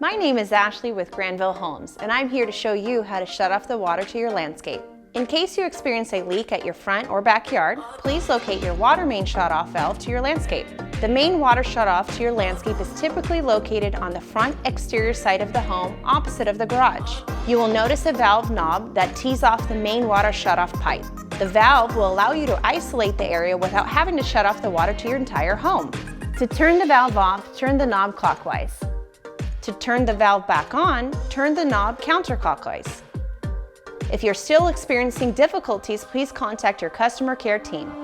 My name is Ashley with Granville Homes, and I'm here to show you how to shut off the water to your landscape. In case you experience a leak at your front or backyard, please locate your water main shutoff valve to your landscape. The main water shutoff to your landscape is typically located on the front exterior side of the home, opposite of the garage. You will notice a valve knob that tees off the main water shutoff pipe. The valve will allow you to isolate the area without having to shut off the water to your entire home. To turn the valve off, turn the knob clockwise. To turn the valve back on, turn the knob counterclockwise. If you're still experiencing difficulties, please contact your customer care team.